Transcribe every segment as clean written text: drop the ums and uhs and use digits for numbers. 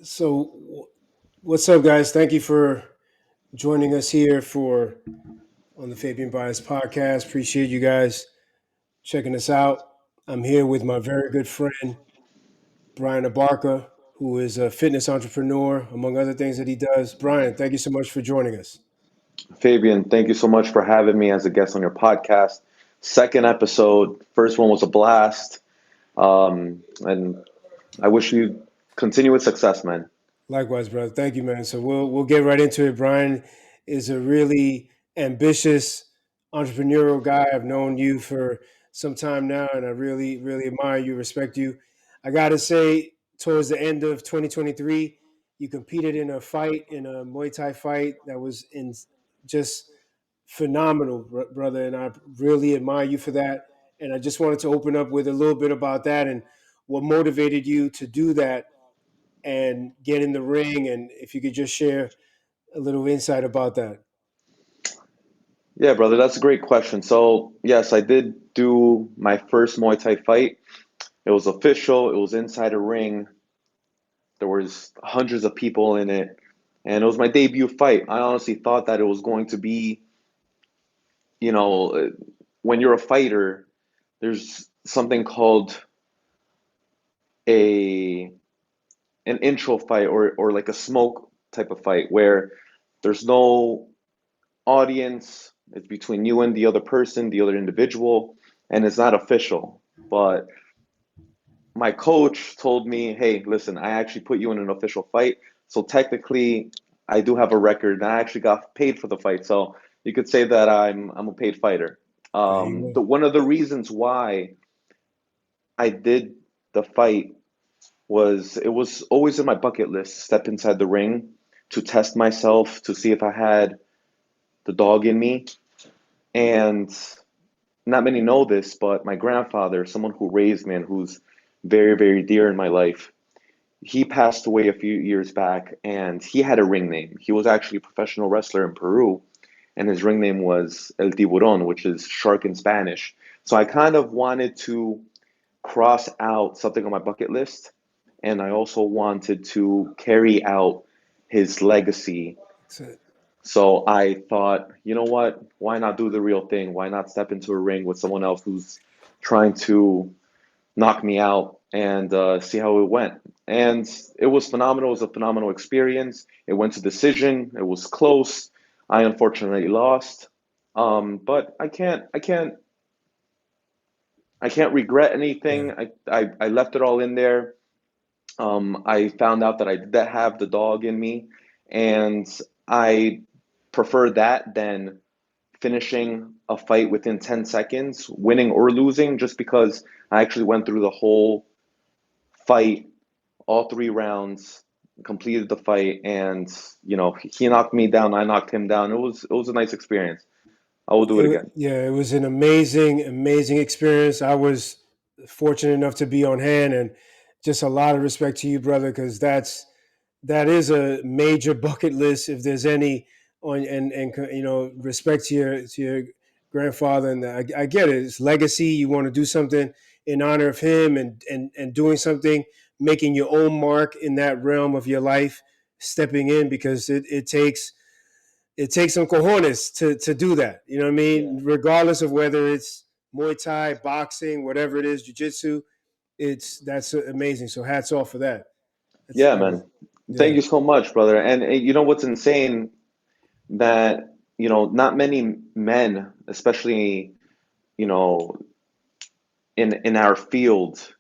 So, what's up, guys? Thank you for joining us here for on the Fabian Baez Podcast. Appreciate you guys checking us out. I'm here with my very good friend Brian Abarca, who is a fitness entrepreneur, among other things that he does. Brian, thank you so much for joining us. Fabian, thank you so much for having me as a guest on your podcast. Second episode, first one was a blast. And I wish you continue with success, man. Likewise, brother. Thank you, man. So we'll get right into it. Brian is a really ambitious entrepreneurial guy. I've known you for some time now, and I really admire you, respect you. I gotta say, towards the end of 2023, you competed in a fight, in a Muay Thai fight that was in just phenomenal, brother, and I really admire you for that. And I just wanted to open up with a little bit about that and what motivated you to do that and get in the ring, and if you could just share a little insight about that. Yeah, brother, that's a great question. So, yes, I did do my first Muay Thai fight. It was official. It was inside a ring. There was hundreds of people in it, and it was my debut fight. I honestly thought that it was going to be, you know, when you're a fighter, there's something called a an intro fight or like a smoke type of fight where there's no audience. It's between you and the other person, the other individual, and it's not official. But my coach told me, hey, listen, I actually put you in an official fight. So technically, I do have a record, and I actually got paid for the fight. So you could say that I'm a paid fighter. There you go. One of the reasons why I did the fight was it was always in my bucket list to step inside the ring to test myself to see if I had the dog in me. And not many know this, but my grandfather, someone who raised me and who's very, very dear in my life, he passed away a few years back and he had a ring name. He was actually a professional wrestler in Peru, and his ring name was El Tiburon, which is shark in Spanish. So I kind of wanted to cross out something on my bucket list, and I also wanted to carry out his legacy. So, So I thought, you know what? Why not do the real thing? Why not step into a ring with someone else who's trying to knock me out and see how it went? And it was phenomenal. It was a phenomenal experience. It went to decision. It was close. I unfortunately lost, but I can't regret anything. yeah. I left it all in there. I found out that I did have the dog in me, and I prefer that than finishing a fight within 10 seconds, winning or losing, just because I actually went through the whole fight, all three rounds, completed the fight, and he knocked me down, I knocked him down. It was a nice experience. I will do it again. Yeah, it was an amazing experience. I was fortunate enough to be on hand, and just a lot of respect to you, brother, because that is a major bucket list if there's any on, and respect to your grandfather. And I get it. It's legacy. You want to do something in honor of him, and doing something, making your own mark in that realm of your life, stepping in, because it takes some cojones to do that. You know what I Yeah. mean? Regardless of whether it's Muay Thai, boxing, whatever it is, jiu-jitsu, that's amazing. So hats off for that. Yeah, That was, man. Thank yeah. you so much, brother. And you know what's insane that not many men, especially you know in our field,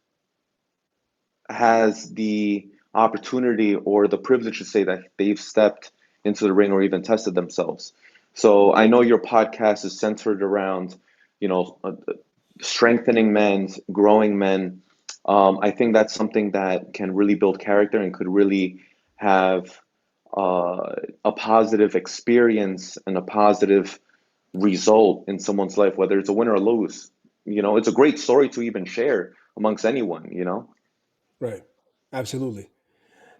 has the opportunity or the privilege to say that they've stepped into the ring or even tested themselves. So I know your podcast is centered around, you know, uh, strengthening men, growing men. I think that's something that can really build character and could really have a positive experience and a positive result in someone's life, whether it's a win or a lose. It's a great story to even share amongst anyone. Right. Absolutely.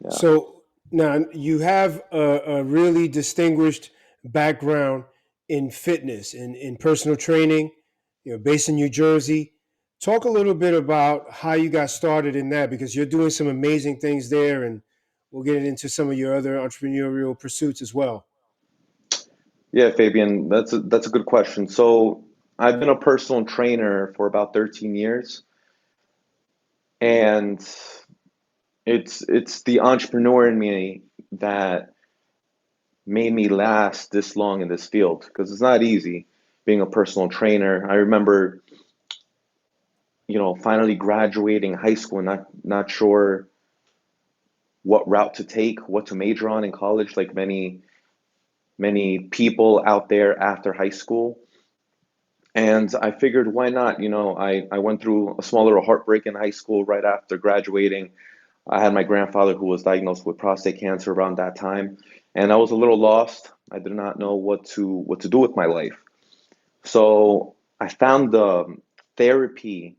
Yeah. So now you have a really distinguished background in fitness and in personal training, based in New Jersey. Talk a little bit about how you got started in that, because you're doing some amazing things there, and we'll get into some of your other entrepreneurial pursuits as well. Yeah, Fabian, that's a good question. So I've been a personal trainer for about 13 years, and it's the entrepreneur in me that made me last this long in this field because it's not easy being a personal trainer. I remember, finally graduating high school, not sure what route to take, what to major on in college, like many people out there after high school. And I figured, why not? I went through a small little heartbreak in high school right after graduating. I had my grandfather who was diagnosed with prostate cancer around that time, and I was a little lost. I did not know what to do with my life. So I found the therapy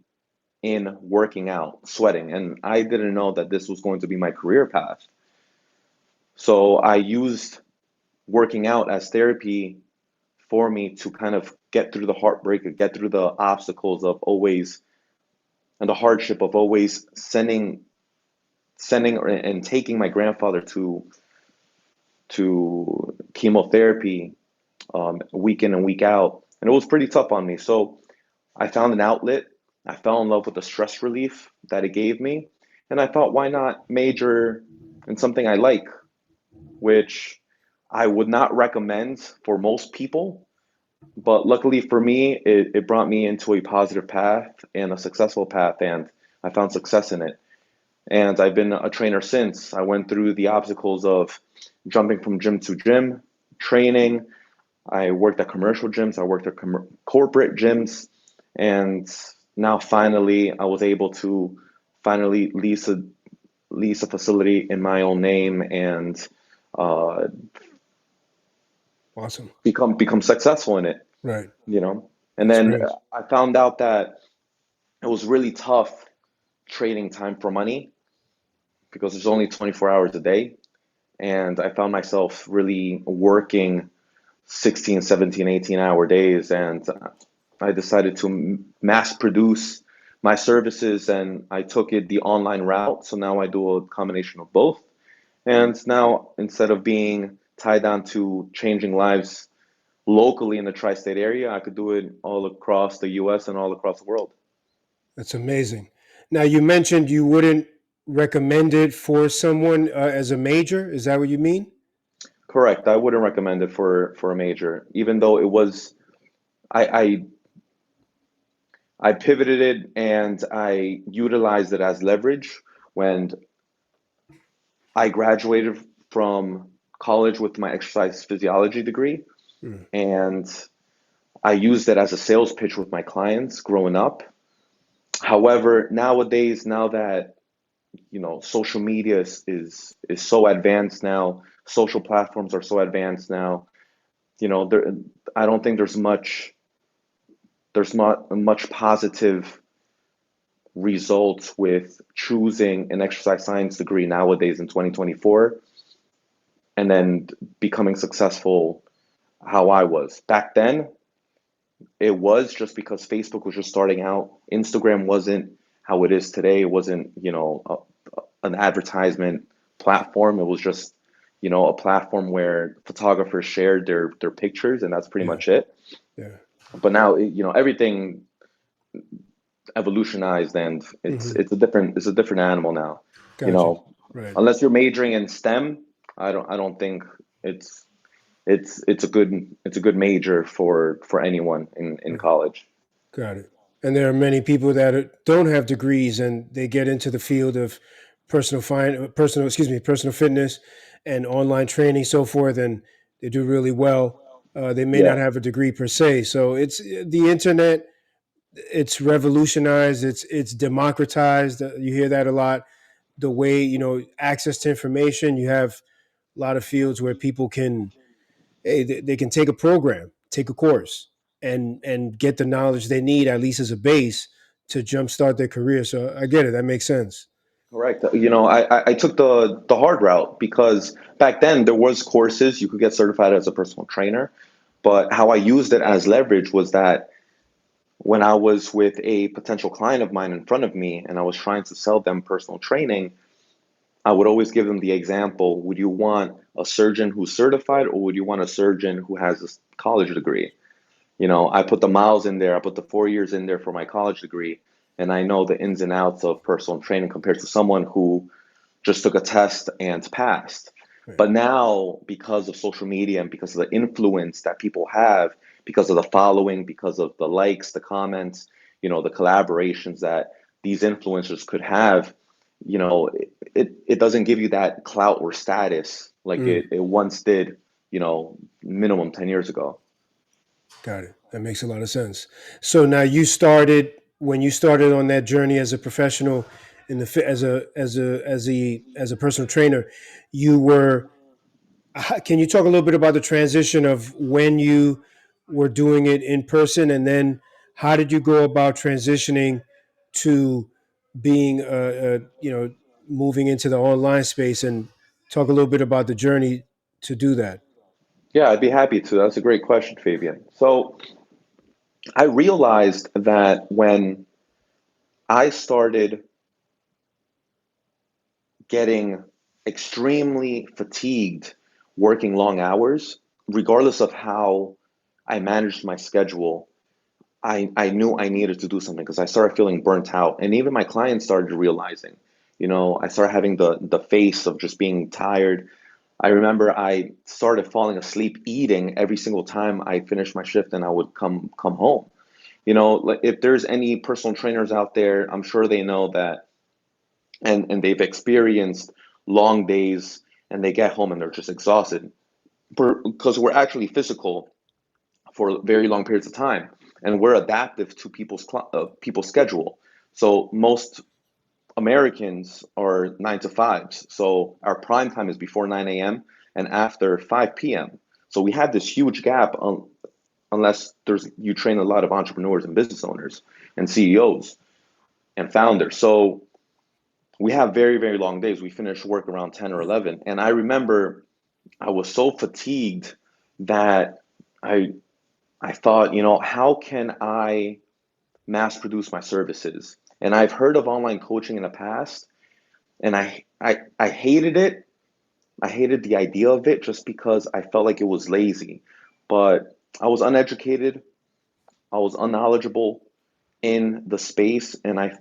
in working out, sweating, and I didn't know that this was going to be my career path. So I used working out as therapy for me to kind of get through the heartbreak, get through the obstacles of always and the hardship of always sending and taking my grandfather to chemotherapy week in and week out, and it was pretty tough on me. So I found an outlet. I fell in love with the stress relief that it gave me, and I thought, why not major in something I like, which I would not recommend for most people. But luckily for me, it brought me into a positive path and a successful path, and I found success in it. And I've been a trainer since. I went through the obstacles of jumping from gym to gym, training. I worked at commercial gyms, I worked at corporate gyms, and now finally I was able to finally lease a facility in my own name and uh, Awesome. become successful in it. Right. you know. And That's then great. I found out that it was really tough trading time for money because there's only 24 hours a day. And I found myself really working 16, 17, 18-hour days. And I decided to mass produce my services and I took it the online route. So now I do a combination of both. And now instead of being tied down to changing lives locally in the tri-state area, I could do it all across the US and all across the world. That's amazing. Now, you mentioned you wouldn't recommend it for someone as a major. Is that what you mean? Correct. I wouldn't recommend it for a major, even though it was I I pivoted it and I utilized it as leverage when I graduated from college with my exercise physiology degree, Mm. and I used it as a sales pitch with my clients growing up. However, nowadays, now that social media is so advanced now, social platforms are so advanced now, there I don't think there's not much positive results with choosing an exercise science degree nowadays in 2024 and then becoming successful how I was. Back then, it was just because Facebook was just starting out. Instagram wasn't how it is today. It wasn't, an advertisement platform. It was just, a platform where photographers shared their pictures and that's pretty Yeah. much it. Yeah. But now, everything evolutionized and Hmm. it's a different animal now. You Gotcha. know, Right. unless you're majoring in STEM, I don't think it's it's a good major for anyone in Right. college. Got it. And there are many people that don't have degrees and they get into the field of personal fitness and online training, so forth, and they do really well. They may Yeah, not have a degree per se. So it's the internet. It's revolutionized. It's democratized. You hear that a lot. The way access to information. You have a lot of fields where people can they can take a program, take a course, and get the knowledge they need at least as a base to jumpstart their career. So I get it. That makes sense. correct. I took the hard route because back then there was courses you could get certified as a personal trainer, but how I used it as leverage was that when I was with a potential client of mine in front of me and I was trying to sell them personal training, I would always give them the example, would you want a surgeon who's certified or would you want a surgeon who has a college degree? I put the miles in there, I put the 4 years in there for my college degree, and I know the ins and outs of personal training compared to someone who just took a test and passed. Right. But now, because of social media and because of the influence that people have, because of the following, because of the likes, the comments, the collaborations that these influencers could have, it doesn't give you that clout or status like Mm, it once did, minimum 10 years ago. got it. That makes a lot of sense. So now you started when you started on that journey as a professional in the as a personal trainer, you were. Can you talk a little bit about the transition of when you were doing it in person, and then how did you go about transitioning to being, moving into the online space, and talk a little bit about the journey to do that? Yeah, I'd be happy to. That's a great question, Fabian. So I realized that when I started getting extremely fatigued working long hours, regardless of how I managed my schedule, I knew I needed to do something because I started feeling burnt out. And even my clients started realizing, I started having the face of just being tired. I remember I started falling asleep eating every single time I finished my shift and I would come home. Like if there's any personal trainers out there, I'm sure they know that and they've experienced long days and they get home and they're just exhausted because we're actually physical for very long periods of time and we're adaptive to people's schedule. So most Americans are 9 to 5s, so our prime time is before 9 a.m. and after 5 p.m. So we have this huge gap unless there's you train a lot of entrepreneurs and business owners and CEOs and founders. So we have very, very long days. We finish work around 10 or 11. And I remember I was so fatigued that I I thought, how can I mass produce my services? And I've heard of online coaching in the past, and I hated it. I hated the idea of it just because I felt like it was lazy. But I was uneducated, I was unknowledgeable in the space, and I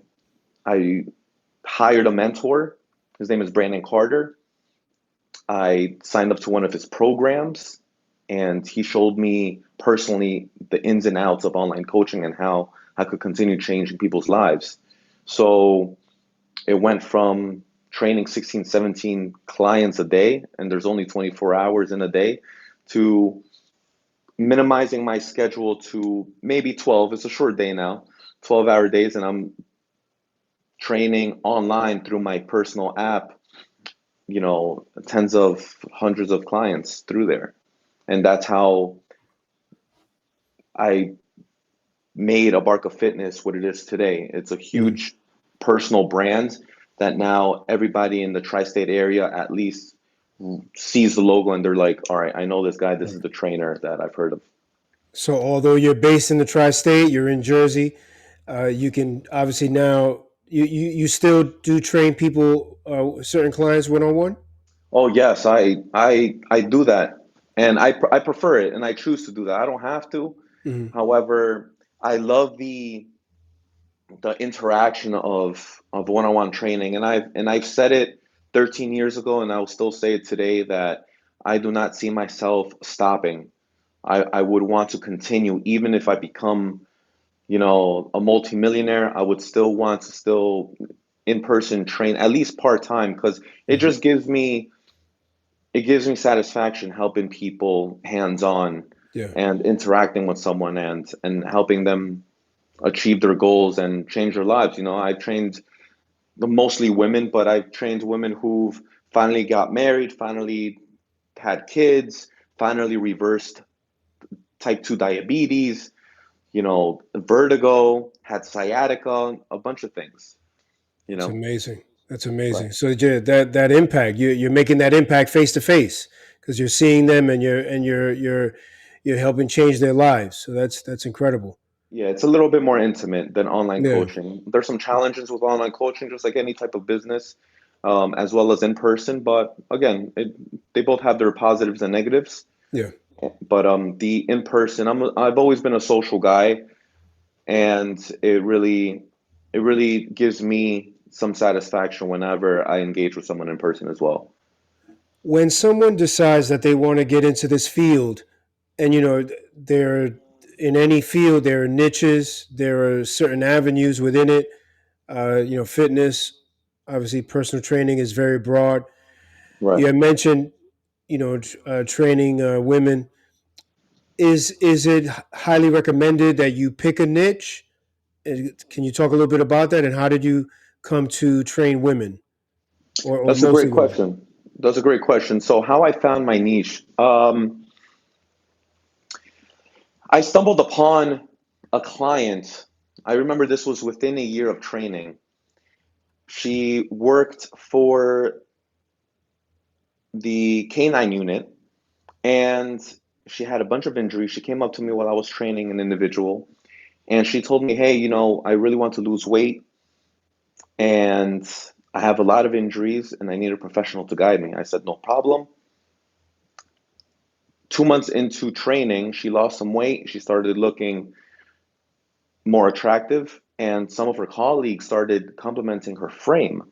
hired a mentor. His name is Brandon Carter. I signed up to one of his programs, and he showed me personally the ins and outs of online coaching and how I could continue changing people's lives. So it went from training 16, 17 clients a day, and there's only 24 hours in a day, to minimizing my schedule to maybe 12. It's a short day now, 12-hour days, and I'm training online through my personal app, tens of hundreds of clients through there. And that's how I made Abarca Fitness what it is today. It's a Mm. huge personal brand that now everybody in the tri-state area at least sees the logo and they're like, all right, I know this guy. This is Right. the trainer that I've heard of. So, although you're based in the tri-state, you're in Jersey. You can obviously now you still do train people, certain clients one on one. Oh yes, I do that, and I prefer it, and I choose to do that. I don't have to. However, I love the interaction of one-on-one training, and I've said it 13 years ago, and I'll still say it today that I do not see myself stopping. I would want to continue even if I become, a multimillionaire. I would still want to still in person train at least part time because it Mm-hmm. just gives me satisfaction helping people hands on Yeah. and interacting with someone and helping them achieve their goals and change their lives. I've trained mostly women, but I've trained women who've finally got married, finally had kids, finally reversed type 2 diabetes, vertigo, had sciatica, a bunch of things, you That's know. amazing. That's Right. amazing. So yeah, that impact, you're making that impact face to face because you're seeing them, and you're helping change their lives. So that's incredible. Yeah, it's a little bit more intimate than online Yeah. coaching. There's some challenges with online coaching, just like any type of business. as well as in person. But again, they both have their positives and negatives. Yeah. But the in person, I've always been a social guy, and it really gives me some satisfaction whenever I engage with someone in person as well. When someone decides that they want to get into this field, and they're in any field, there are niches, there are certain avenues within it. Fitness, obviously, personal training is very broad. Right. You had mentioned, training women. Is it highly recommended that you pick a niche? Can you talk a little bit about that, and how did you come to train women, or That's a mostly great women? question. That's a great question. So how I found my niche. I stumbled upon a client. I remember this was within a year of training. She worked for the canine unit, and she had a bunch of injuries. She came up to me while I was training an individual, and she told me, "Hey, I really want to lose weight, and I have a lot of injuries, and I need a professional to guide me." I said, "No problem." 2 months into training, she lost some weight. She started looking more attractive, and some of her colleagues started complimenting her frame.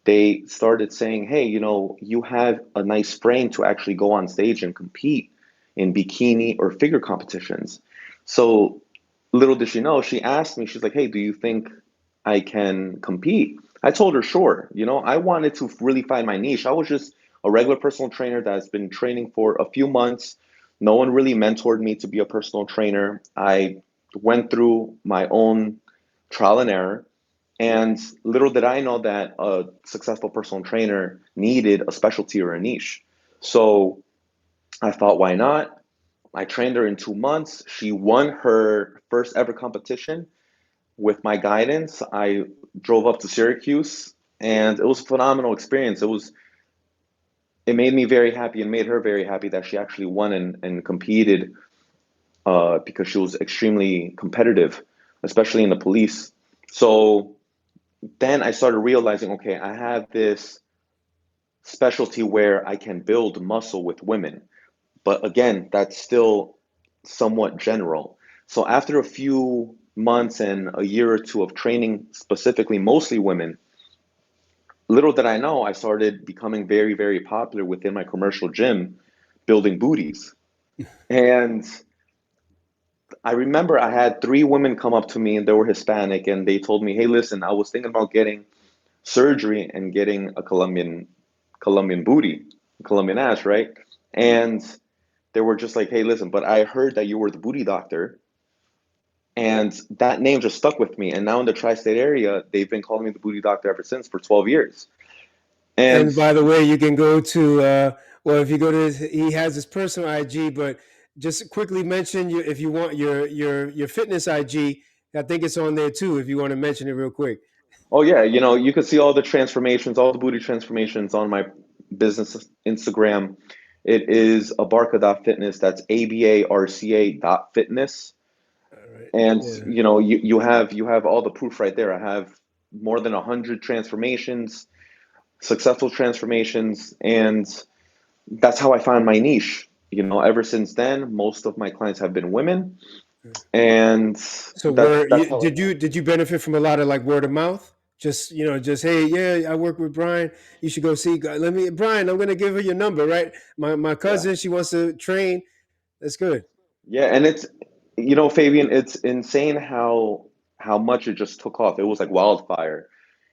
They started saying, "Hey, you have a nice frame to actually go on stage and compete in bikini or figure competitions." So little did she know, she asked me, she's like, "Hey, do you think I can compete?" I told her, sure. I wanted to really find my niche. I was just a regular personal trainer that's been training for a few months. No one really mentored me to be a personal trainer. I went through my own trial and error. And little did I know that a successful personal trainer needed a specialty or a niche. So I thought, why not? I trained her in 2 months. She won her first ever competition with my guidance. I drove up to Syracuse, and it was a phenomenal experience. It made me very happy and made her very happy that she actually won and competed, because she was extremely competitive, especially in the police. So then I started realizing, okay, I have this specialty where I can build muscle with women. But again, that's still somewhat general. So after a few months and a year or two of training, specifically mostly women, little did I know, I started becoming very, very popular within my commercial gym, building booties. And I remember I had three women come up to me, and they were Hispanic, and they told me, "Hey, listen, I was thinking about getting surgery and getting a Colombian booty, Colombian ass, right?" And they were just like, "Hey, listen, but I heard that you were the booty doctor." And that name just stuck with me. And now in the tri-state area, they've been calling me the booty doctor ever since, for 12 years. And And by the way, you can go to well, if you go to he has his personal IG, but just quickly mention you if you want your fitness IG. I think it's on there too. If you want to mention it real quick. oh yeah, you can see all the transformations, all the booty transformations on my business Instagram. It is Abarca.fitness. That's ABARCA.fitness. All right. And Yeah. you have all the proof right there. I have more than 100 transformations, successful transformations, and that's how I found my niche. Ever since then, most of my clients have been women, and So that's where that's you, how I found. did you benefit from a lot of like word of mouth? Just just hey, yeah, I work with Brian. You should go see. Let me, Brian. I'm gonna give her your number, right? My Yeah, cousin, she wants to train. That's good. yeah, and Fabian, it's insane how much it just took off. It was like wildfire.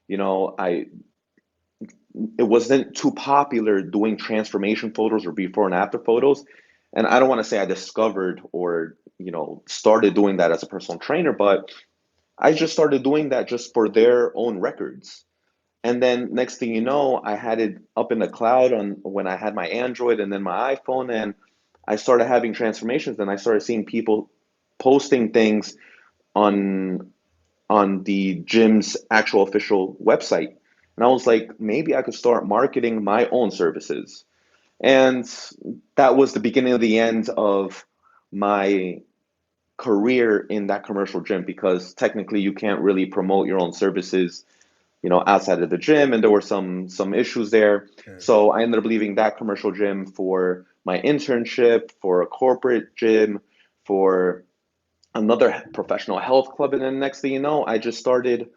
I It wasn't too popular doing transformation photos or before and after photos. And I don't want to say I discovered or, started doing that as a personal trainer, but I just started doing that just for their own records. And then next thing you know, I had it up in the cloud on when I had my Android and then my iPhone, and I started having transformations, and I started seeing people posting things on the gym's actual official website. And I was like, maybe I could start marketing my own services. And that was the beginning of the end of my career in that commercial gym, because technically you can't really promote your own services outside of the gym, and there were some issues there. Yeah. So I ended up leaving that commercial gym for my internship, for a corporate gym, for another professional health club, and then next thing you know, I just started,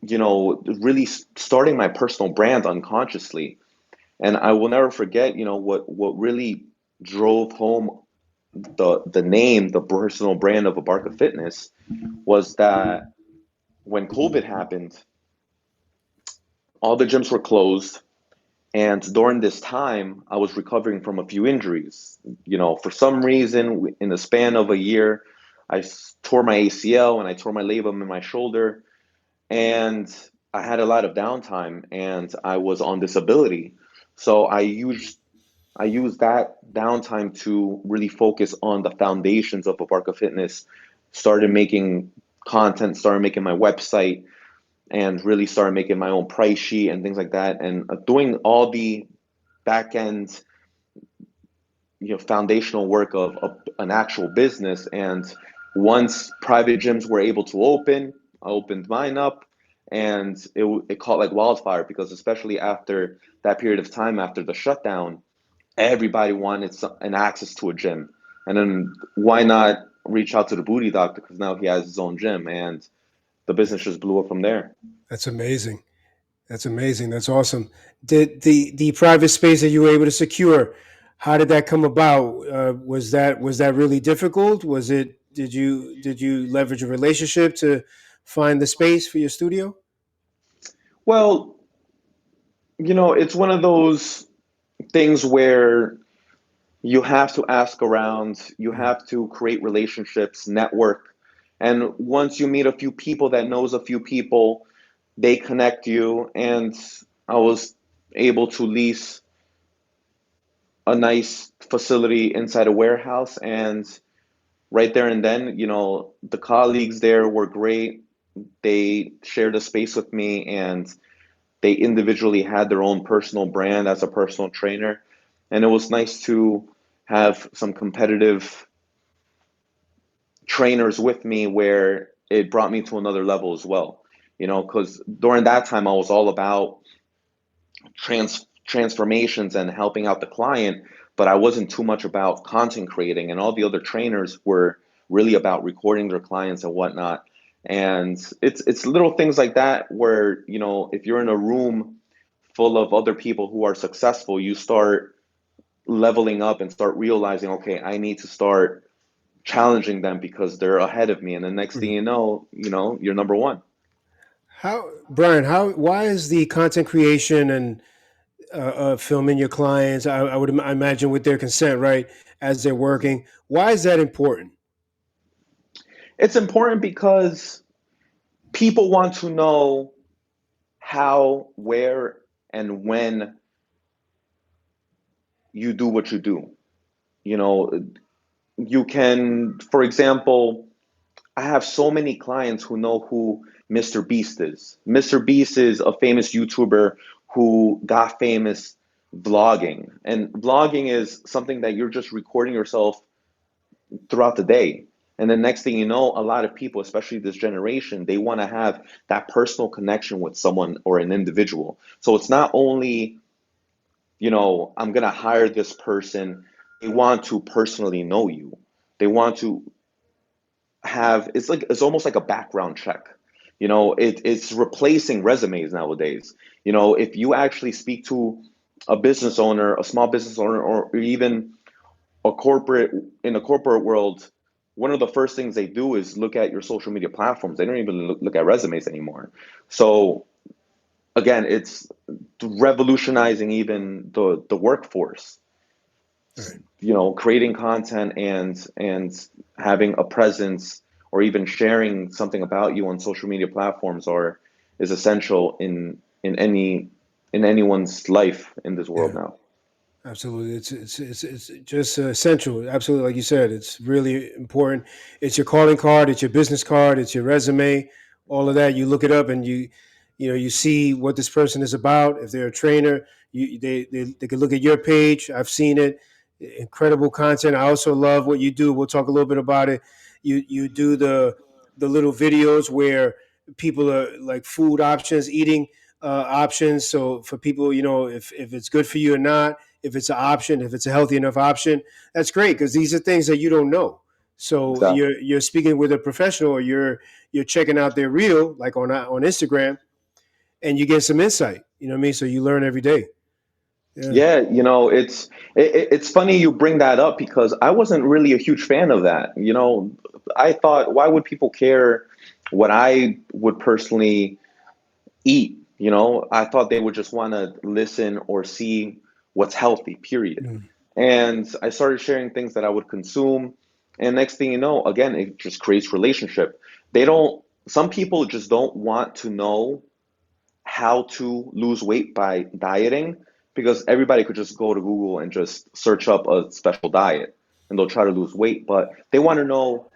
really starting my personal brand unconsciously. And I will never forget, what really drove home the name, the personal brand of Abarca Fitness was that when COVID happened, all the gyms were closed. And during this time, I was recovering from a few injuries. For some reason, in the span of a year, I tore my ACL and I tore my labrum in my shoulder. And I had a lot of downtime and I was on disability. So I used that downtime to really focus on the foundations of Abarca Fitness, started making content, started making my website, and really started making my own price sheet and things like that, and doing all the back end, foundational work of an actual business. And once private gyms were able to open, I opened mine up, and it caught like wildfire because especially after that period of time after the shutdown, everybody wanted an access to a gym. And then why not reach out to the booty doctor because now he has his own gym, and the business just blew up from there. That's amazing. That's amazing. That's awesome. Did the private space that you were able to secure? How did that come about? Was that really difficult? Was it? Did you leverage a relationship to find the space for your studio? Well, it's one of those things where you have to ask around, you Mm. have to create relationships, network. And once you meet a few people that knows a few people, they connect you. And I was able to lease a nice facility inside a warehouse. And right there and then, the colleagues there were great. They shared a space with me and they individually had their own personal brand as a personal trainer. And it was nice to have some competitive trainers with me where it brought me to another level as well. Because during that time, I was all about transformations and helping out the client, but I wasn't too much about content creating. And all the other trainers were really about recording their clients and whatnot. And it's little things like that where, if you're in a room full of other people who are successful, you start leveling up and start realizing, okay, I need to start challenging them because they're ahead of me. And the next thing Mhm. you're number one. How, Brian? Why is the content creation and filming your clients? I imagine with their consent, right, as they're working. Why is that important? It's important because people want to know how, where, and when you do what you do. You know, you can, for example, I have so many clients who know who Mr. Beast is. Mr. Beast is a famous YouTuber who got famous vlogging. And vlogging is something that you're just recording yourself throughout the day. And the next thing you know, a lot of people, especially this generation, they want to have that personal connection with someone or an individual. So it's not only, I'm going to hire this person. They want to personally know you. They want to it's almost like a background check. It's replacing resumes nowadays. If you actually speak to a business owner, a small business owner, or even a corporate in the corporate world, one of the first things they do is look at your social media platforms. They don't even look at resumes anymore. So again, it's revolutionizing even the workforce. Right. Creating content and having a presence or even sharing something about you on social media platforms are is essential in anyone's life in this world Yeah. now. Absolutely, it's just essential. Absolutely, like you said, it's really important. It's your calling card, it's your business card, it's your resume, all of that. You look it up, and you see what this person is about. If they're a trainer, they can look at your page. I've seen it. Incredible content. I also love what you do. We'll talk a little bit about it. You do the little videos where people are like food options, eating options. So for people, if it's good for you or not, if it's an option, if it's a healthy enough option, that's great because these are things that you don't know. So Exactly. you're speaking with a professional, or you're checking out their reel, like on Instagram, and you get some insight. You know what I mean? So you learn every day. Yeah. Yeah, it's funny you bring that up because I wasn't really a huge fan of that. I thought, why would people care what I would personally eat? I thought they would just want to listen or see what's healthy, period. Mm. And I started sharing things that I would consume, and next thing you know, again, it just creates relationship. Some people just don't want to know how to lose weight by dieting because everybody could just go to Google and just search up a special diet and they'll try to lose weight. But they want to know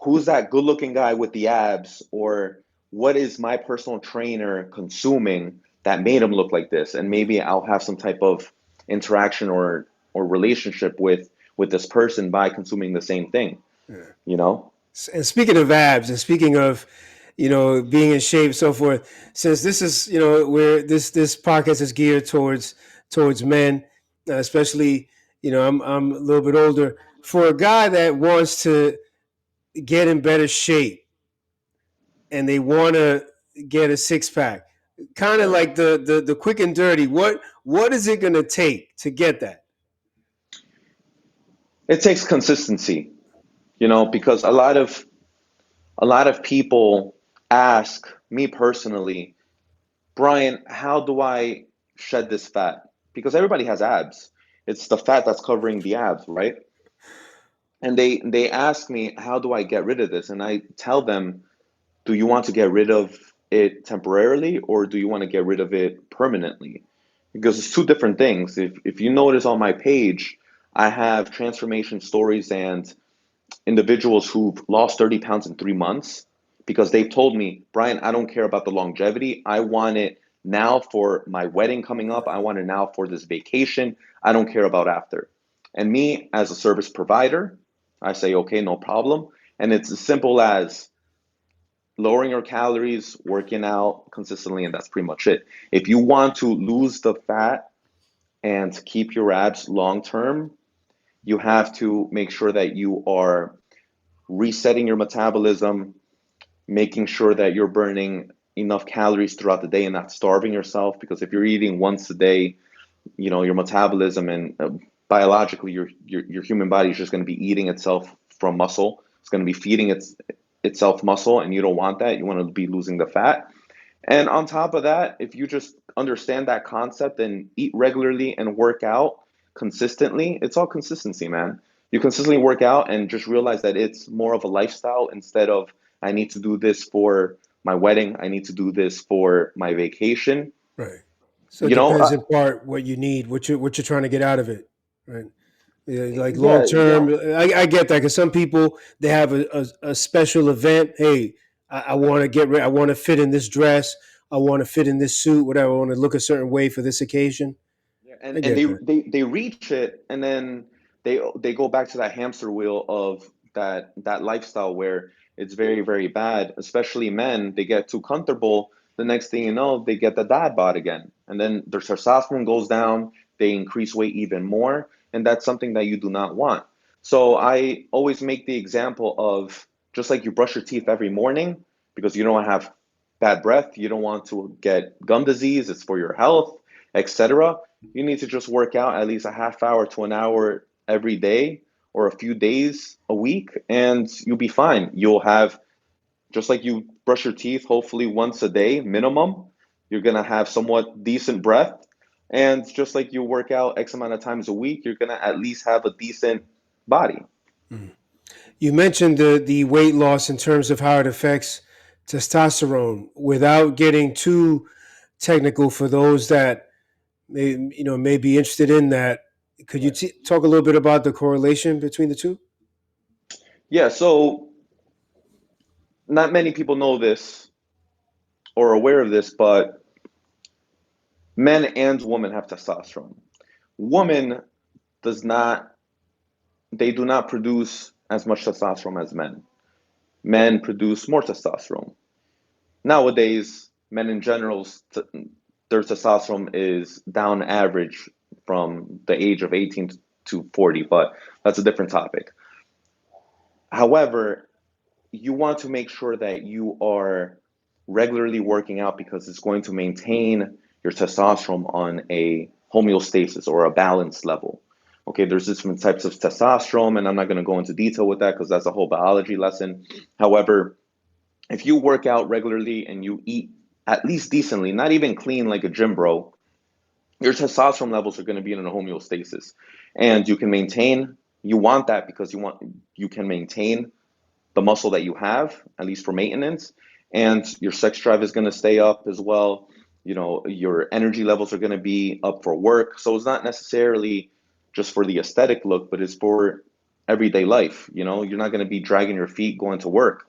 who's that good looking guy with the abs, or what is my personal trainer consuming that made him look like this? And maybe I'll have some type of interaction or relationship with this person by consuming the same thing, Yeah. you know? And speaking of abs, and speaking of being in shape, so forth. Since this is where this podcast is geared towards men, especially I'm a little bit older. For a guy that wants to get in better shape and they want to get a six pack, kind of like the quick and dirty. What is it going to take to get that? It takes consistency, because a lot of people ask me personally, Brian, how do I shed this fat? Because everybody has abs. It's the fat that's covering the abs, right? And they ask me, how do I get rid of this? And I tell them, do you want to get rid of it temporarily or do you want to get rid of it permanently? Because it's two different things. If you notice on my page, I have transformation stories and individuals who've lost 30 pounds in 3 months because they've told me, Brian, I don't care about the longevity. I want it now for my wedding coming up. I want it now for this vacation. I don't care about after. And me, as a service provider, I say, okay, no problem. And it's as simple as lowering your calories, working out consistently, and that's pretty much it. If you want to lose the fat and keep your abs long term, you have to make sure that you are resetting your metabolism, making sure that you're burning enough calories throughout the day and not starving yourself. Because if you're eating once a day, your metabolism and biologically, your human body is just going to be eating itself from muscle. It's going to be feeding itself muscle, and you don't want that. You want to be losing the fat. And on top of that, if you just understand that concept and eat regularly and work out consistently, it's all consistency, man. You consistently work out and just realize that it's more of a lifestyle instead of I need to do this for my wedding, I need to do this for my vacation. Right. So it You know, depends in part what you need, what you're trying to get out of it. Right. Yeah, like long yeah, term, I get that because some people they have a special event. Hey, I want to get ready. I want to fit in this dress. I want to fit in this suit. Whatever. I want to look a certain way for this occasion. yeah, I and get they that. they they reach it, and then they go back to that hamster wheel of that lifestyle where it's very very bad. Especially men, they get too comfortable. The next thing you know, they get the dad bod again, and then their testosterone goes down. They increase weight even more, and that's something that you do not want. So I always make the example of just like you brush your teeth every morning because you don't want to have bad breath, you don't want to get gum disease, it's for your health, etc. You need to just work out at least a half hour to an hour every day or a few days a week, and you'll be fine. You'll have, just like you brush your teeth, hopefully once a day minimum, you're going to have somewhat decent breath. And just like you work out X amount of times a week, you're going to at least have a decent body. Mm. You mentioned the weight loss in terms of how it affects testosterone. Without getting too technical, for those that may be interested in that, could you Right. talk a little bit about the correlation between the two? Yeah, so not many people know this or aware of this, but men and women have testosterone. Women does not, they do not produce as much testosterone as men. Men produce more testosterone. nowadays, men in general, their testosterone is down average from the age of 18 to 40, but that's a different topic. However, you want to make sure that you are regularly working out because it's going to maintain your testosterone on a homeostasis or a balanced level. Okay, there's different types of testosterone, and I'm not going to go into detail with that because that's a whole biology lesson. However, if you work out regularly and you eat at least decently, not even clean like a gym bro, your testosterone levels are going to be in a homeostasis, and you can maintain. You want that because you can maintain the muscle that you have, at least for maintenance, and your sex drive is going to stay up as well. You know, your energy levels are going to be up for work. So it's not necessarily just for the aesthetic look, but it's for everyday life. You know, you're not going to be dragging your feet going to work.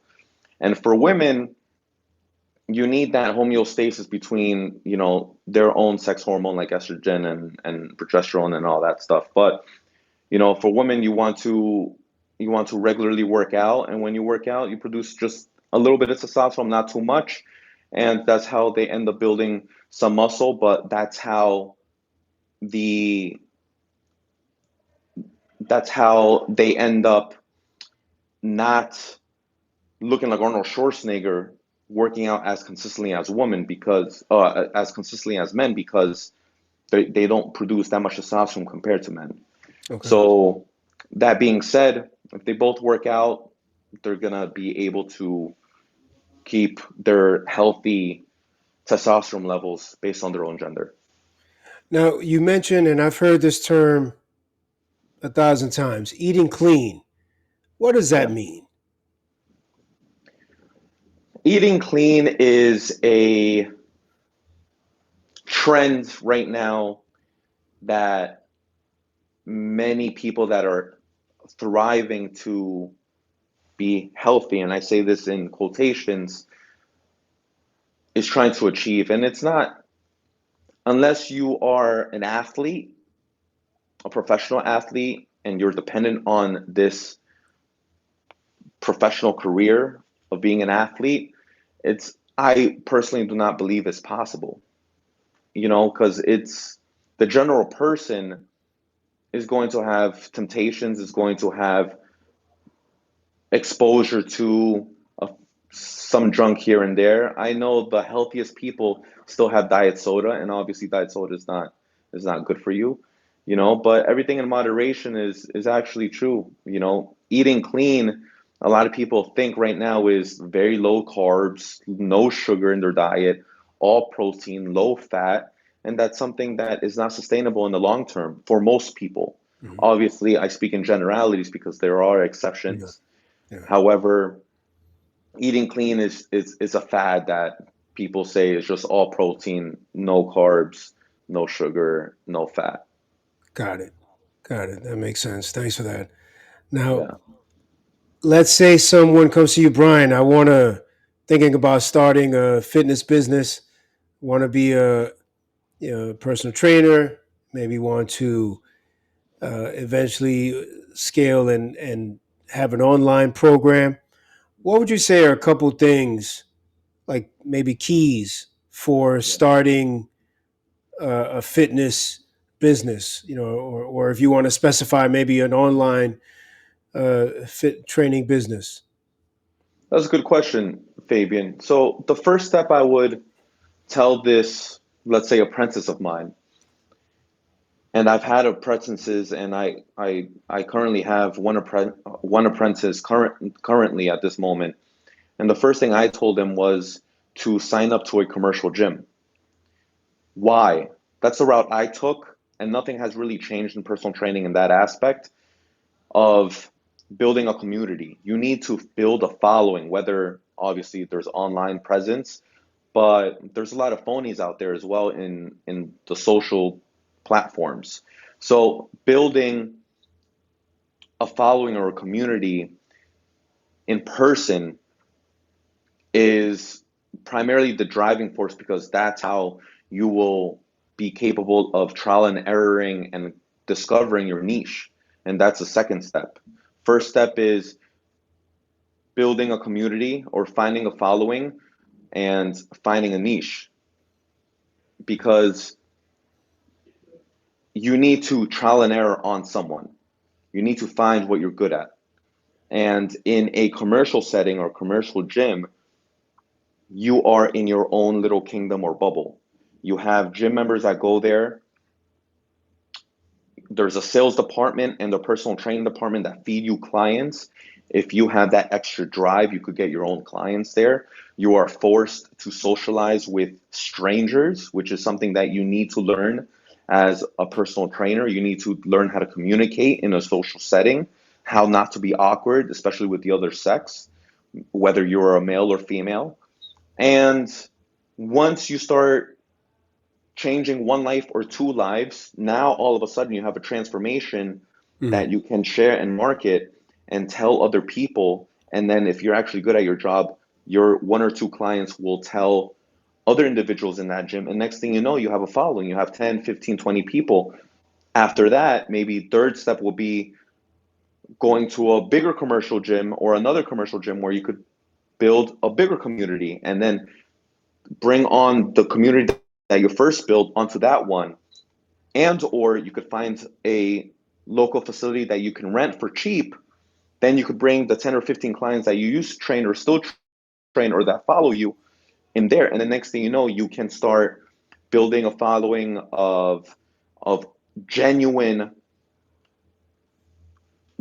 And for women, you need that homeostasis between, you know, their own sex hormone like estrogen and progesterone and all that stuff. But you know, for women, you want to regularly work out, and when you work out, you produce just a little bit of testosterone, not too much, and that's how they end up building some muscle. But the that's how they end up not looking like Arnold Schwarzenegger working out as consistently as women because as consistently as men because they don't produce that much testosterone compared to men. Okay. So that being said, if they both work out, they're gonna be able to keep their healthy testosterone levels based on their own gender. Now, you mentioned, and I've heard this term 1,000 times, eating clean. What does that Yeah. mean? Eating clean is a trend right now that many people that are thriving to be healthy, and I say this in quotations, is trying to achieve. And it's not, unless you are an athlete, a professional athlete, and you're dependent on this professional career of being an athlete, it's I personally do not believe it's possible. You know, because it's the general person is going to have temptations, is going to have exposure to some junk here and there. I know the healthiest people still have diet soda, and obviously diet soda is not good for you, you know. But everything in moderation is actually true. You know, eating clean. A lot of people think right now is very low carbs, no sugar in their diet, all protein, low fat, and that's something that is not sustainable in the long term for most people. Mhm. Obviously, I speak in generalities because there are Yeah. exceptions. Yeah. However, eating clean is a fad that people say is just all protein, no carbs, no sugar, no fat. Got it. Got it. That makes sense. Thanks for that. Now, Yeah, let's say someone comes to you, Brian. I want to thinking about starting a fitness business. Want to be a, personal trainer. Maybe want to eventually scale and have an online program. What would you say are a couple things, like maybe keys for yeah. starting a fitness business? Or if you want to specify maybe an online fit training business. That's a good question, Fabian. So the first step I would tell this, let's say, apprentice of mine, and I've had apprentices, and I currently have one apprentice currently at this moment. And the first thing I told him was to sign up to a commercial gym. Why? That's the route I took, and nothing has really changed in personal training in that aspect of building a community. You need to build a following, whether obviously there's online presence, but there's a lot of phonies out there as well in the social platforms. So building a following or a community in person is primarily the driving force because that's how you will be capable of trial and erroring and discovering your niche. And that's the second step. First step is building a community or finding a following. and finding a niche, because you need to trial and error on someone. You need to find what you're good at. And in a commercial setting or commercial gym, you are in your own little kingdom or bubble. You have gym members that go there. There's a sales department and a personal training department that feed you clients. If you have that extra drive, you could get your own clients there. You are forced to socialize with strangers, which is something that you need to learn as a personal trainer. You need to learn how to communicate in a social setting, how not to be awkward, especially with the other sex, whether you're a male or female. And once you start changing one life or two lives, now all of a sudden you have a transformation that Mhm. you can share and market and tell other people. And then if you're actually good at your job, your one or two clients will tell other individuals in that gym. And next thing you know, you have a following. You have 10, 15, 20 people. After that, maybe third step will be going to a bigger commercial gym or another commercial gym where you could build a bigger community and then bring on the community that you first built onto that one. And or you could find a local facility that you can rent for cheap. Then you could bring the 10 or 15 clients that you used to train or still train or that follow you in there. And the next thing you know, you can start building a following of genuine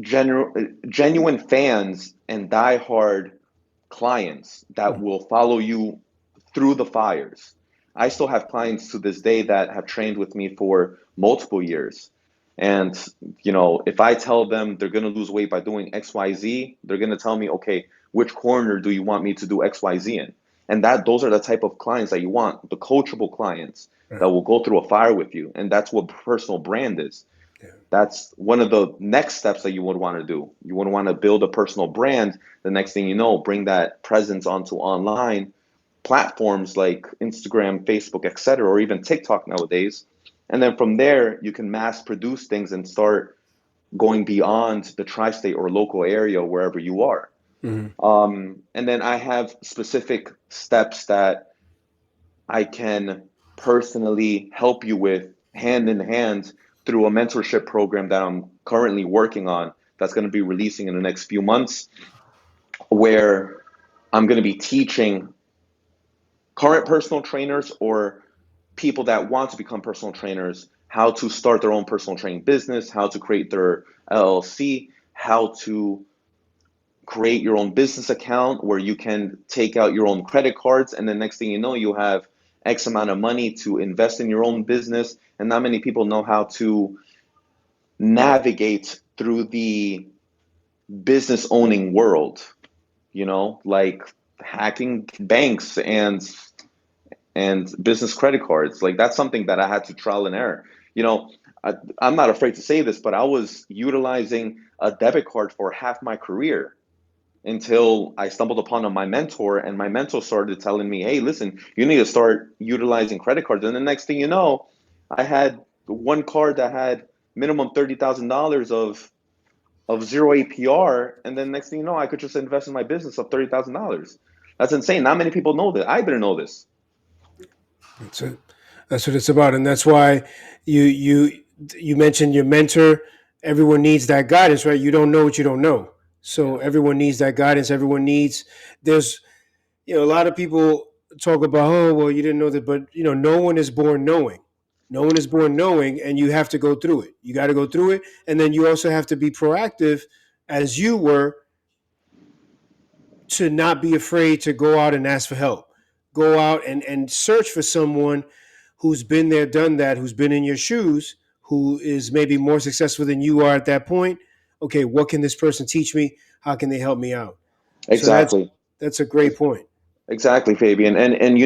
genuine fans and diehard clients that will follow you through the fires. I still have clients to this day that have trained with me for multiple years. And, if I tell them they're going to lose weight by doing XYZ, they're going to tell me, okay, which corner do you want me to do XYZ in? And those are the type of clients that you want, the coachable clients that Right. will go through a fire with you. And that's what personal brand is. Yeah. That's one of the next steps that you would want to do. You would want to build a personal brand. The next thing you know, bring that presence onto online platforms like Instagram, Facebook, etc., or even TikTok nowadays. And then from there, you can mass produce things and start going beyond the tri-state or local area wherever you are. Mhm. And then I have specific steps that I can personally help you with hand in hand through a mentorship program that I'm currently working on that's going to be releasing in the next few months, where I'm going to be teaching current personal trainers or people that want to become personal trainers how to start their own personal training business, how to create their LLC, how to create your own business account where you can take out your own credit cards, and then next thing you know, you have X amount of money to invest in your own business. And not many people know how to navigate through the business owning world, like hacking banks and business credit cards. Like that's something that I had to trial and error. You know, I'm not afraid to say this, but I was utilizing a debit card for half my career until I stumbled upon my mentor, and my mentor started telling me, "Hey, listen, you need to start utilizing credit cards." And the next thing you know, I had one card that had minimum $30,000 of zero APR, and then next thing you know, I could just invest in my business of $30,000. That's insane. Not many people know that. I didn't know this. That's it. That's what it's about, and that's why you you you mentioned your mentor. Everyone needs that guidance, right? You don't know what you don't know, so Yeah. everyone needs that guidance. Everyone needs. There's a lot of people talk about, oh, well, you didn't know that, but no one is born knowing. No one is born knowing, and you have to go through it. You got to go through it, and then you also have to be proactive, as you were, to not be afraid to go out and ask for help. Go out and search for someone who's been there, done that, who's been in your shoes, who is maybe more successful than you are at that point. Okay, what can this person teach me? How can they help me out? So Exactly. that's a great point. Exactly, Fabian. And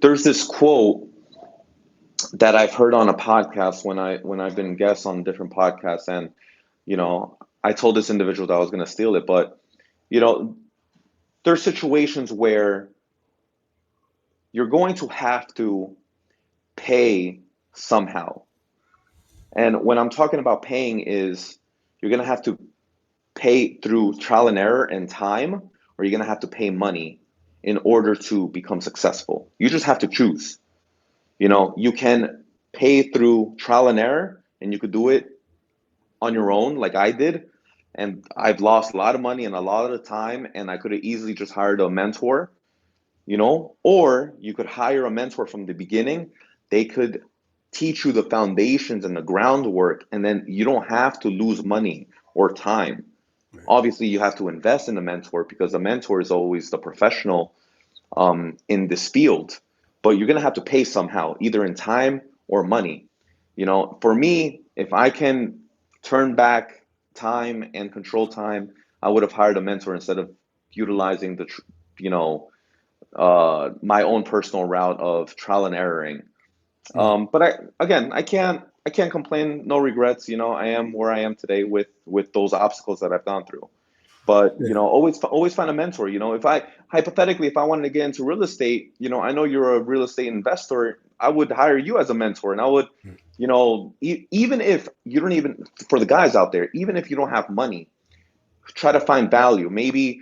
there's this quote that I've heard on a podcast when I've been guests on different podcasts, and you know, I told this individual that I was going to steal it, but you know, there's situations where you're going to have to pay somehow. And when I'm talking about paying is you're going to have to pay through trial and error and time, or you're going to have to pay money. in order to become successful. You just have to choose. You know, you can pay through trial and error, and you could do it on your own, like I did. And I've lost a lot of money and a lot of the time, and I could have easily just hired a mentor, you know, or you could hire a mentor from the beginning. They could teach you the foundations and the groundwork, and then you don't have to lose money or time. Right. Obviously, you have to invest in a mentor because a mentor is always the professional in this field, but you're going to have to pay somehow, either in time or money. You know, for me, if I can turn back time and control time, I would have hired a mentor instead of utilizing you know, my own personal route of trial and erroring. Right. But I can't complain. No regrets. You know, I am where I am today with those obstacles that I've gone through. But you Yeah. know, always find a mentor. You know, if I hypothetically, if I wanted to get into real estate, you know, I know you're a real estate investor. I would hire you as a mentor, and I would, Mm. you know, even if you don't even, for the guys out there, even if you don't have money, try to find value. Right.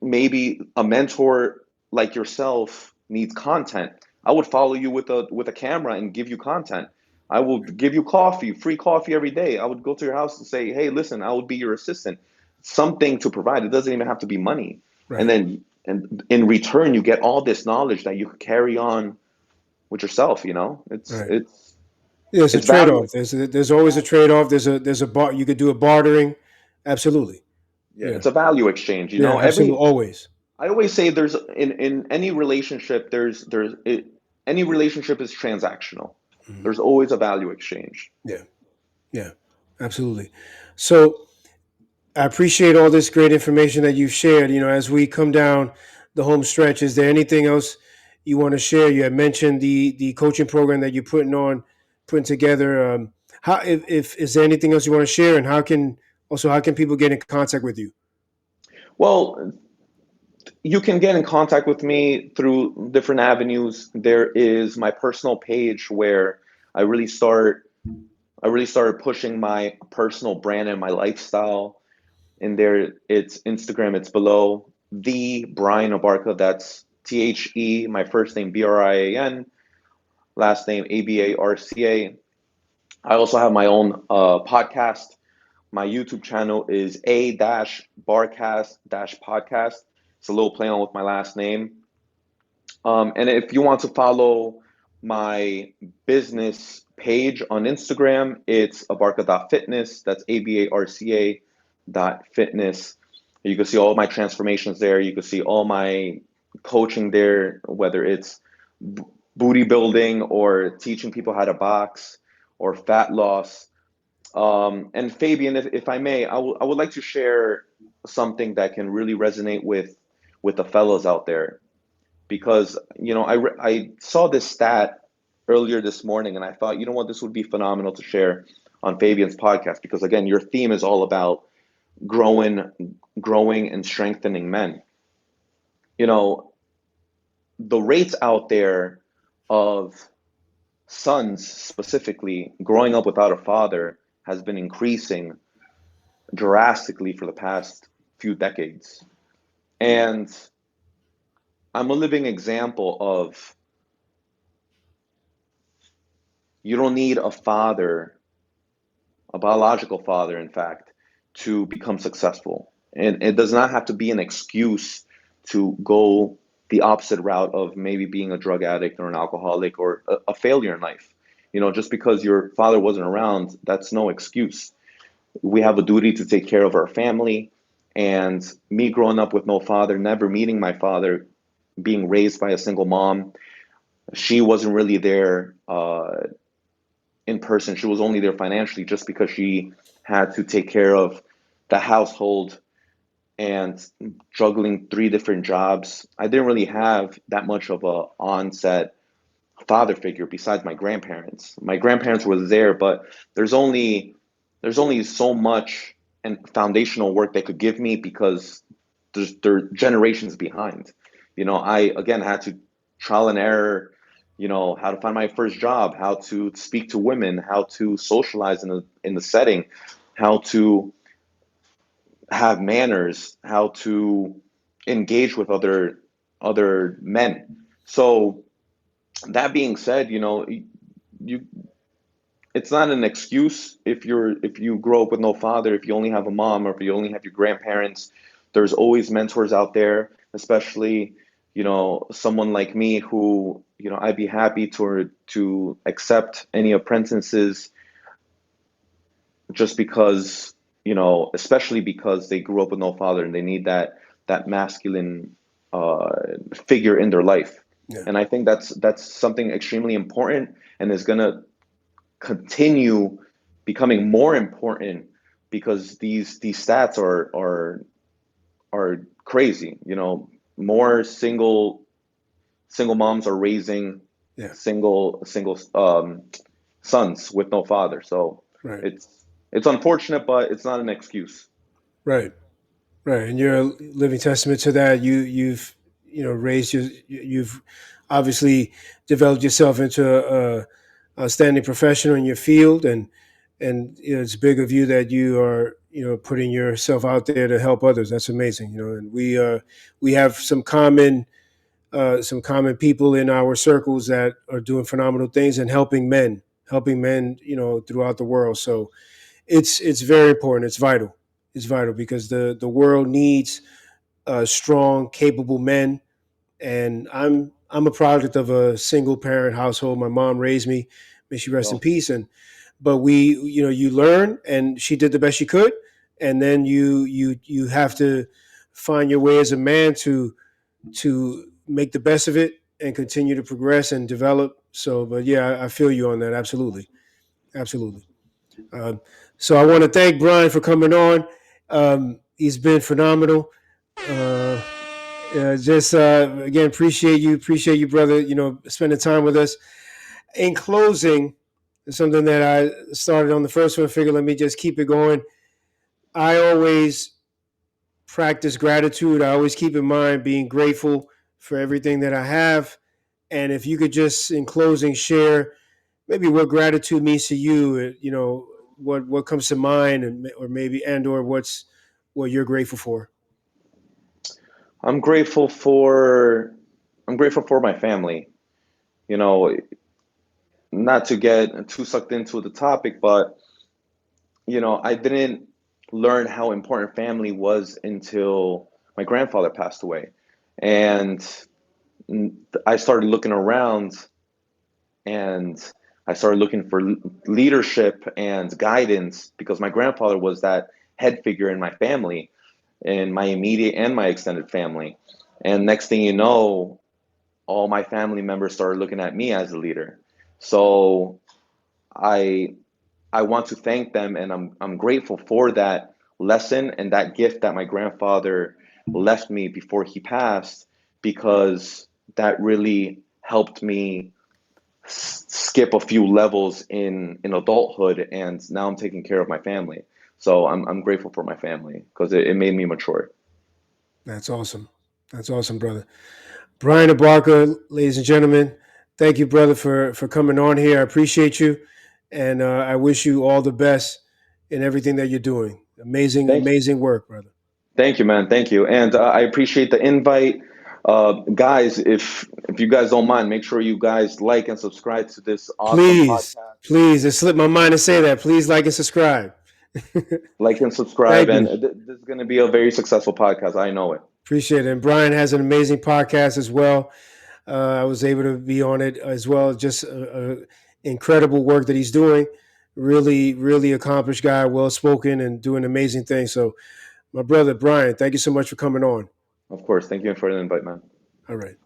Maybe a mentor like yourself needs content. I would follow you with a camera and give you content. I will give you coffee, free coffee every day. I would go to your house and say, "Hey, listen, I would be your assistant." Something to provide. It doesn't even have to be money. And Right. then and in return you get all this knowledge that you could carry on with yourself, you know? Right. Yeah, it's a It's trade value. off. There's always a trade off. There's a bar. You could do a bartering. Absolutely. Yeah, Yeah. it's a value exchange, you Yeah. know? Absolutely. Always. I always say there's in any relationship any relationship is transactional. Mhm. There's always a value exchange. Yeah. Yeah. Absolutely. So I appreciate all this great information that you've shared. As we come down the home stretch, is there anything else you want to share? You had mentioned the coaching program that you're putting together. How if is there anything else you want to share, and how can people get in contact with you? Well, you can get in contact with me through different avenues. There is my personal page where I really start I really started pushing my personal brand and my lifestyle. In there, it's Instagram, it's below the Brian Abarca. That's THE, my first name BRIAN, last name ABARCA. I also have my own podcast. My YouTube channel is a dash barcast dash podcast. It's a little play on with my last name. And if you want to follow my business page on Instagram, it's abarca.fitness. That's ABARCA dot fitness. You can see all my transformations there. You can see all my coaching there, whether it's booty building or teaching people how to box or fat loss. And Fabian, if I may, I would like to share something that can really resonate with the fellows out there because you know I saw this stat earlier this morning and I thought, you know what, this would be phenomenal to share on Fabian's podcast because again, your theme is all about growing growing and strengthening men. You know, the rates out there of sons specifically growing up without a father has been increasing drastically for the past few decades. And I'm a living example of you don't need a father, a biological father, in fact, to become successful. And it does not have to be an excuse to go the opposite route of maybe being a drug addict or an alcoholic or a failure in life. You know, just because your father wasn't around, that's no excuse. We have a duty to take care of our family. And me growing up with no father, never meeting my father, being raised by a single mom, she wasn't really there in person. She was only there financially just because she had to take care of the household and juggling three different jobs. I didn't really have that much of a onset father figure besides my grandparents. My grandparents were there, but there's only there's only so much and foundational work they could give me because they're generations behind. You know, I again had to trial and error, you know, how to find my first job, how to speak to women, how to socialize in the setting, how to have manners, how to engage with other other men. So that being said, you it's not an excuse if you grow up with no father, if you only have a mom, or if you only have your grandparents. There's always mentors out there, especially someone like me who I'd be happy to accept any apprentices just because especially because they grew up with no father and they need that masculine uh, figure in their life. Yeah. And I think that's something extremely important and is gonna continue becoming more important because these stats are crazy. More single moms are raising Yeah. single sons with no father. So Right. it's unfortunate, but it's not an excuse. Right. Right. And you're a living testament to that. You've raised you've obviously developed yourself into a standing professional in your field, and it's big of you that you are putting yourself out there to help others. That's amazing. And we have some common people in our circles that are doing phenomenal things and helping men throughout the world. So it's very important. It's vital. It's vital because the world needs strong, capable men. And I'm a product of a single parent household. My mom raised me. May she rest in So peace. And but we, you learn, and she did the best she could, and then you have to find your way as a man to make the best of it and continue to progress and develop. So, but yeah, I feel you on that. Absolutely, absolutely. Um, so I want to thank Brian for coming on. He's been phenomenal. Uh, just again, appreciate you, brother. Spending time with us. In closing, something that I started on the first one. Figure, let me just keep it going. I always practice gratitude. I always keep in mind being grateful for everything that I have. And if you could just, in closing, share maybe what gratitude means to you, what comes to mind, or maybe or what you're grateful for. I'm grateful for I'm grateful for my family. You know, not to get too sucked into the topic, but I didn't learn how important family was until my grandfather passed away. And I started looking around and I started looking for leadership and guidance because my grandfather was that head figure in my family, in my immediate and my extended family. And next thing you know, all my family members started looking at me as a leader. So I I want to thank them, and I'm grateful for that lesson and that gift that my grandfather left me before he passed, because that really helped me skip a few levels in adulthood, and now I'm taking care of my family. So I'm grateful for my family because it made me mature. That's awesome. That's awesome, brother. Brian Abarca, ladies and gentlemen, thank you, brother, for coming on here. I appreciate you, and I wish you all the best in everything that you're doing. Amazing, Thank amazing work, brother. Thank you, man. Thank you. And I appreciate the invite. Guys, if you guys don't mind, make sure you guys like and subscribe to this awesome Please, podcast. please, it slipped my mind to say that. Please like and subscribe. Like and subscribe, Thank and you. this is going to be a very successful podcast. I know it. Appreciate it. And Brian has an amazing podcast as well. I was able to be on it as well. Just incredible work that he's doing. Really, really accomplished guy, well spoken, and doing amazing things. So, my brother Brian, thank you so much for coming on. Of course. Thank you for the invite, man. All right.